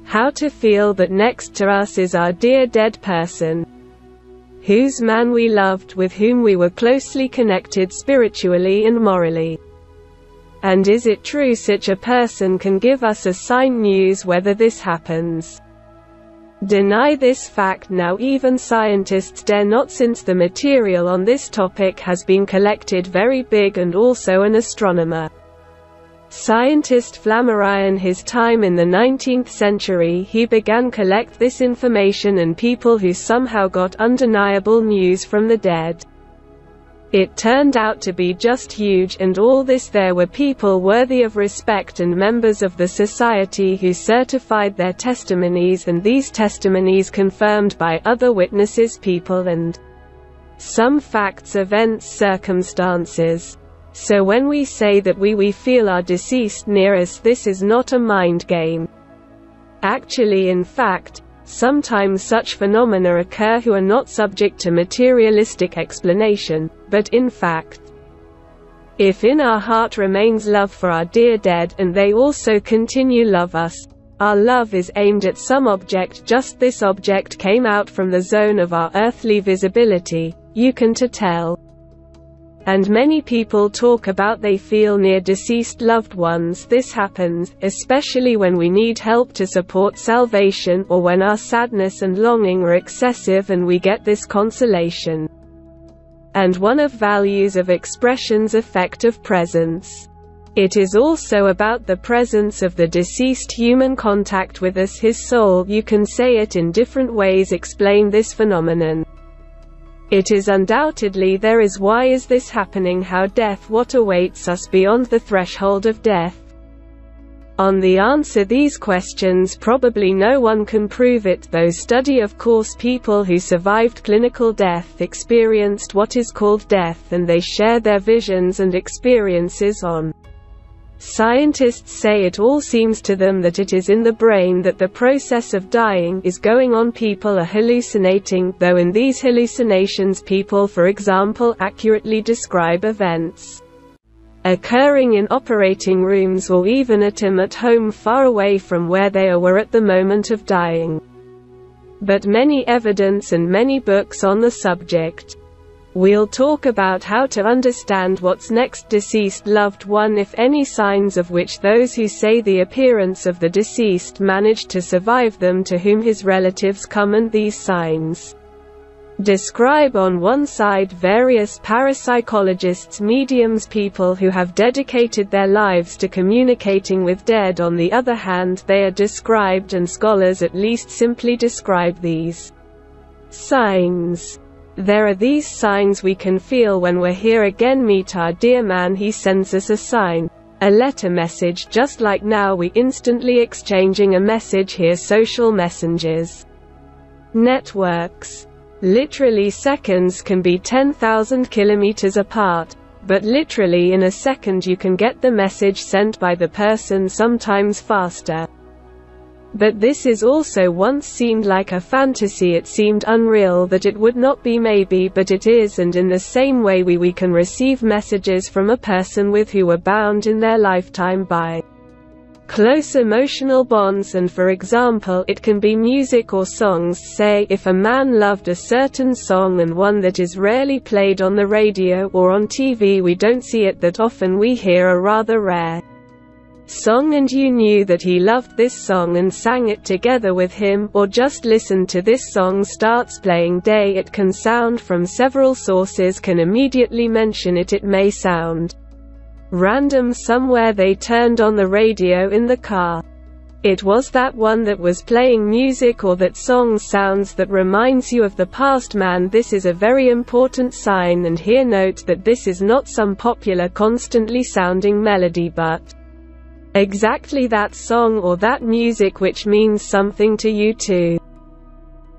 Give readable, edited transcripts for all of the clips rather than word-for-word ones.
How to feel that next to us is our dear dead person, whose man we loved, with whom we were closely connected spiritually and morally. And is it true such a person can give us a sign news whether this happens? Deny this fact now even scientists dare not, since the material on this topic has been collected very big, and also an astronomer. Scientist Flammarion, his time in the 19th century, he began collect this information and people who somehow got undeniable news from the dead. It turned out to be just huge, and all this there were people worthy of respect and members of the society who certified their testimonies, and these testimonies confirmed by other witnesses, people and some facts, events, circumstances. So when we say that we feel our deceased near us, this is not a mind game. Actually, in fact, sometimes such phenomena occur who are not subject to materialistic explanation, but in fact, if in our heart remains love for our dear dead, and they also continue love us, our love is aimed at some object. Just this object came out from the zone of our earthly visibility, you can tell. And many people talk about they feel near deceased loved ones. This happens, especially when we need help to support salvation, or when our sadness and longing are excessive and we get this consolation. And one of values of expression's effect of presence. It is also about the presence of the deceased human contact with us, his soul. You can say it in different ways, explain this phenomenon. It is undoubtedly there is. Why is this happening? How death? What awaits us beyond the threshold of death? On the answer these questions, probably no one can prove it, though study of course people who survived clinical death experienced what is called death, and they share their visions and experiences on. Scientists say it all seems to them that it is in the brain that the process of dying is going on. People are hallucinating, though in these hallucinations people, for example, accurately describe events occurring in operating rooms, or even at home far away from where they were at the moment of dying. But many evidence and many books on the subject. We'll talk about how to understand what's next deceased loved one, if any, signs of which those who say the appearance of the deceased managed to survive them, to whom his relatives come, and these signs describe on one side various parapsychologists, mediums, people who have dedicated their lives to communicating with dead. On the other hand, they are described, and scholars at least simply describe these signs. There are these signs we can feel when we're here again, meet our dear man, he sends us a sign, a letter message, just like now we instantly exchanging a message here. Social messengers networks. Literally seconds can be 10,000 kilometers apart, but literally in a second you can get the message sent by the person, sometimes faster. But this is also once seemed like a fantasy. It seemed unreal that it would not be, maybe, but it is. And in the same way we can receive messages from a person with who were bound in their lifetime by close emotional bonds, and for example it can be music or songs. Say, if a man loved a certain song and one that is rarely played on the radio or on TV, we don't see it that often, we hear a rather rare song and you knew that he loved this song and sang it together with him, or just listened to this song starts playing. It can sound from several sources, can immediately mention it. It may sound random somewhere. They turned on the radio in the car. It was that one that was playing music, or that song sounds that reminds you of the past man. This is a very important sign, and here note that this is not some popular constantly sounding melody, but exactly that song or that music which means something to you too.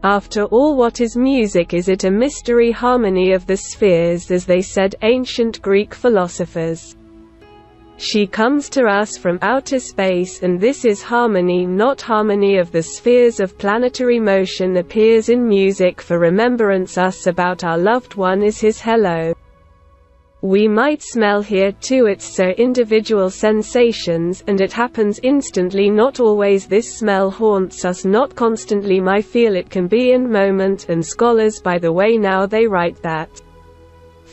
After all, what is music? Is it a mystery harmony of the spheres, as they said ancient Greek philosophers? She comes to us from outer space, and this is harmony, not harmony of the spheres of planetary motion, appears in music for remembrance. Us about our loved one is his hello. We might smell here too. It's so individual sensations, and it happens instantly. Not always. This smell haunts us, not constantly. My feel it can be in moment, and scholars by the way now they write that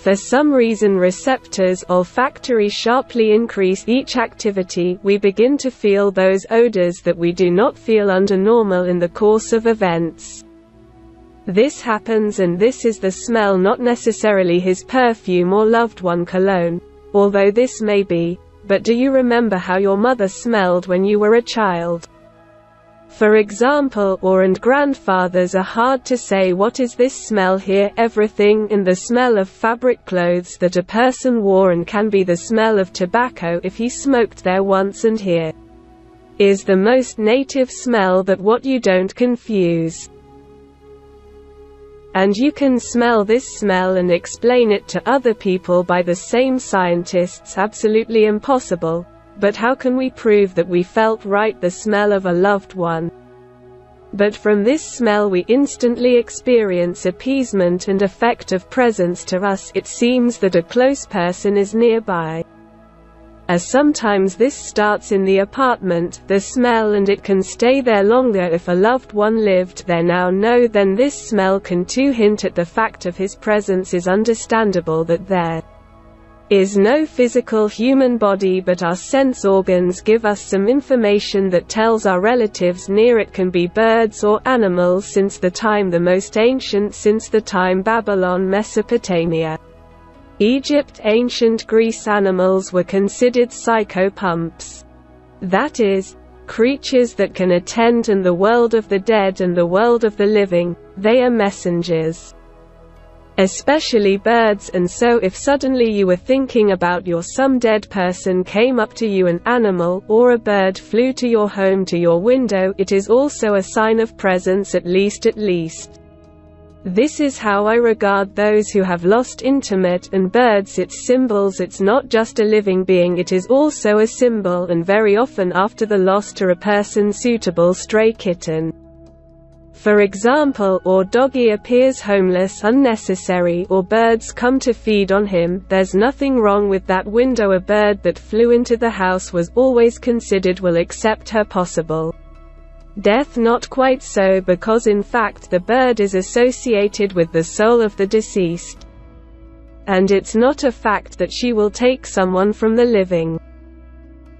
for some reason receptors olfactory sharply increase each activity. We begin to feel those odors that we do not feel under normal in the course of events. This happens, and this is the smell, not necessarily his perfume or loved one cologne, although this may be. But do you remember how your mother smelled when you were a child? For example, and grandfathers are hard to say. What is this smell here? Everything, and the smell of fabric clothes that a person wore, and can be the smell of tobacco if he smoked there once, and here is the most native smell, that what you don't confuse. And you can smell this smell and explain it to other people by the same scientists. Absolutely impossible. But how can we prove that we felt right? The smell of a loved one. But from this smell we instantly experience appeasement and effect of presence to us. It seems that a close person is nearby. As sometimes this starts in the apartment, the smell, and it can stay there longer if a loved one lived there. Now no, then this smell can too hint at the fact of his presence. Is understandable that there is no physical human body, but our sense organs give us some information that tells our relatives near. It can be birds or animals since the time the most ancient, since the time Babylon, Mesopotamia, Egypt, ancient Greece. Animals were considered psychopumps. That is, creatures that can attend in the world of the dead and the world of the living. They are messengers. Especially birds, and so if suddenly you were thinking about some dead person came up to you, an animal or a bird flew to your home, to your window, it is also a sign of presence, at least. This is how I regard those who have lost intimate, and birds, its symbols. It's not just a living being, it is also a symbol, and very often after the loss to a person suitable. Stray kitten, for example, or doggy appears homeless, unnecessary, or birds come to feed on him. There's nothing wrong with that window. A bird that flew into the house was always considered will accept her possible death. Not quite so, because in fact the bird is associated with the soul of the deceased, and it's not a fact that she will take someone from the living.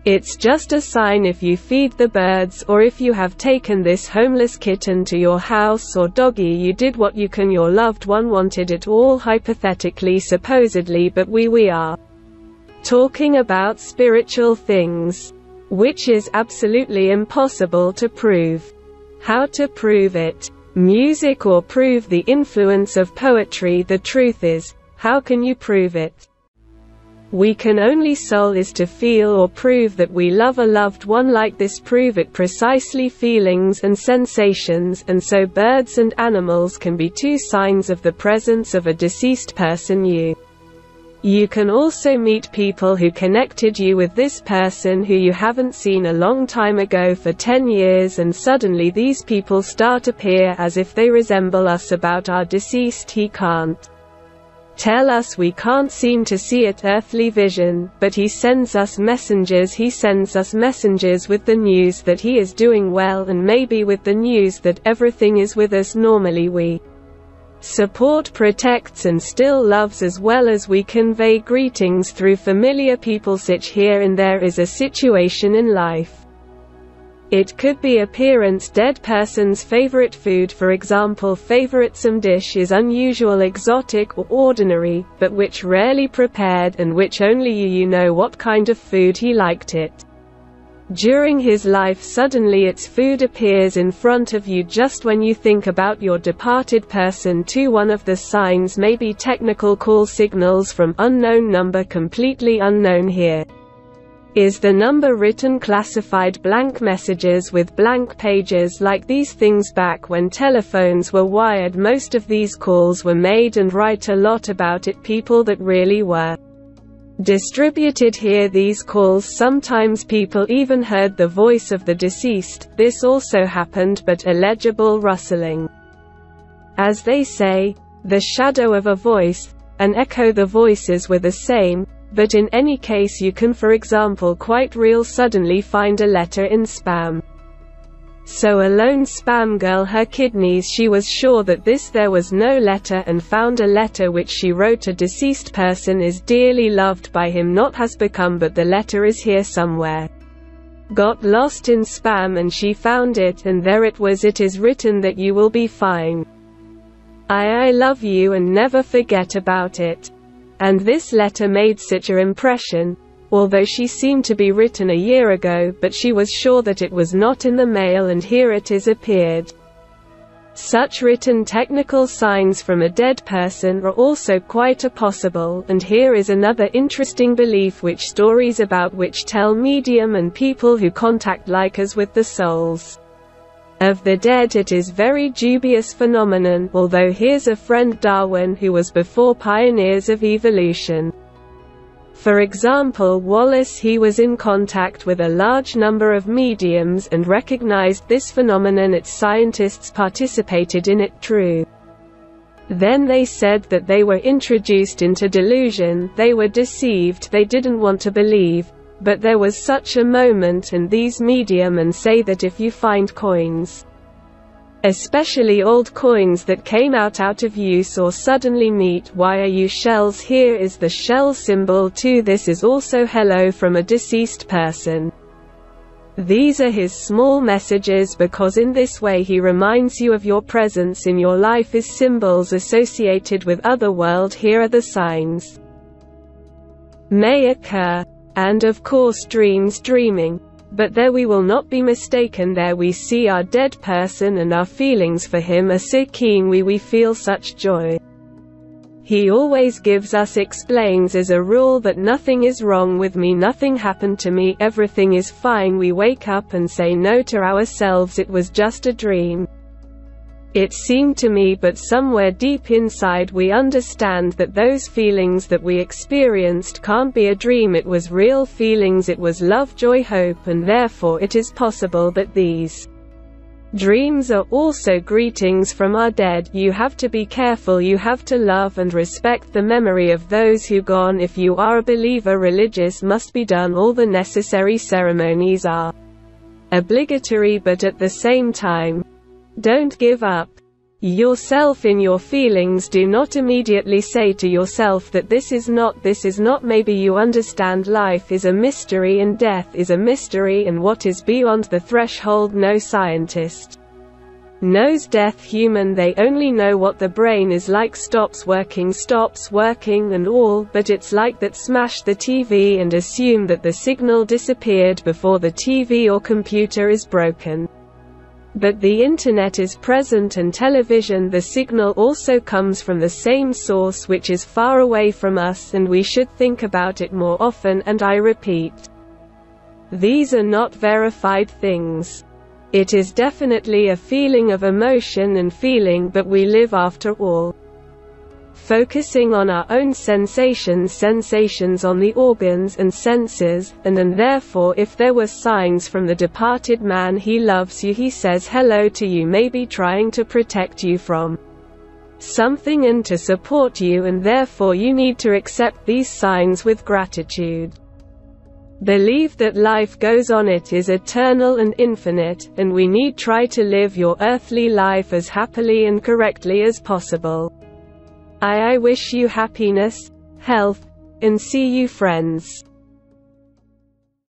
It's just a sign. If you feed the birds, or if you have taken this homeless kitten to your house or doggy, you did what you can. Your loved one wanted it, all hypothetically, supposedly, but we are talking about spiritual things, which is absolutely impossible to prove. How to prove it? Music, or prove the influence of poetry? The truth is, how can you prove it? We can only soul is to feel, or prove that we love a loved one like this. Prove it precisely, feelings and sensations, and so birds and animals can be two signs of the presence of a deceased person. You can also meet people who connected you with this person who you haven't seen a long time ago for 10 years, and suddenly these people start appear as if they resemble us. About our deceased, he can't tell us, we can't seem to see it, earthly vision, but he sends us messengers. He sends us messengers with the news that he is doing well, and maybe with the news that everything is with us normally. We support, protects, and still loves, as well as we convey greetings through familiar people. Such here and there is a situation in life. It could be appearance, dead person's favorite food, for example, favorite some dish is unusual, exotic, or ordinary, but which rarely prepared, and which only you know what kind of food he liked it. During his life suddenly its food appears in front of you just when you think about your departed person too. One of the signs may be technical call signals from unknown number, completely unknown. Here is the number written, classified, blank messages with blank pages like these things. Back when telephones were wired, most of these calls were made, and write a lot about it, people that really were distributed here. These calls, sometimes people even heard the voice of the deceased. This also happened, but illegible rustling, as they say, the shadow of a voice. and echo the voices were the same, but in any case you can, for example, quite real suddenly find a letter in spam. So a lone spam girl, her kidneys, she was sure that there was no letter, and found a letter which she wrote, a deceased person is dearly loved by him, not has become, but the letter is here somewhere. Got lost in spam and she found it, and there it was. It is written that you will be fine. I love you and never forget about it. And this letter made such an impression, although she seemed to be written a year ago, but she was sure that it was not in the mail, and here it is appeared. Such written technical signs from a dead person are also quite a possible, and here is another interesting belief which stories about which tell medium and people who contact like us with the souls of the dead. It is very dubious phenomenon, although here's a friend Darwin who was before pioneers of evolution. For example, Wallace, he was in contact with a large number of mediums and recognized this phenomenon. Its scientists participated in it, true. Then they said that they were introduced into delusion, they were deceived, they didn't want to believe, but there was such a moment, and these medium and say that if you find coins, especially old coins that came out of use or suddenly meet YU shells, here is the shell symbol too. This is also hello from a deceased person. These are his small messages, because in this way he reminds you of your presence in your life is symbols associated with other world. Here are the signs may occur. And of course dreams, dreaming. But there we will not be mistaken, there we see our dead person and our feelings for him are so keen, we feel such joy. He always gives us, explains as a rule that nothing is wrong with me, nothing happened to me, everything is fine. We wake up and say no to ourselves, it was just a dream. It seemed to me, but somewhere deep inside we understand that those feelings that we experienced can't be a dream, it was real feelings, it was love, joy, hope, and therefore it is possible that these dreams are also greetings from our dead. You have to be careful, you have to love and respect the memory of those who gone. If you are a believer, religious must be done, all the necessary ceremonies are obligatory, but at the same time, don't give up yourself in your feelings. Do not immediately say to yourself that this is not. Maybe you understand life is a mystery and death is a mystery, and what is beyond the threshold no scientist knows. Death human, they only know what the brain is like, stops working and all, but it's like that. Smash the TV and assume that the signal disappeared before the TV or computer is broken. But the internet is present, and television, the signal also comes from the same source which is far away from us, and we should think about it more often. And I repeat, these are not verified things. It is definitely a feeling of emotion and feeling, but we live after all focusing on our own sensations on the organs and senses, and therefore if there were signs from the departed man, he loves you, he says hello to you, maybe trying to protect you from something and to support you, and therefore you need to accept these signs with gratitude. Believe that life goes on, it is eternal and infinite, and we need try to live your earthly life as happily and correctly as possible. I wish you happiness, health, and see you friends.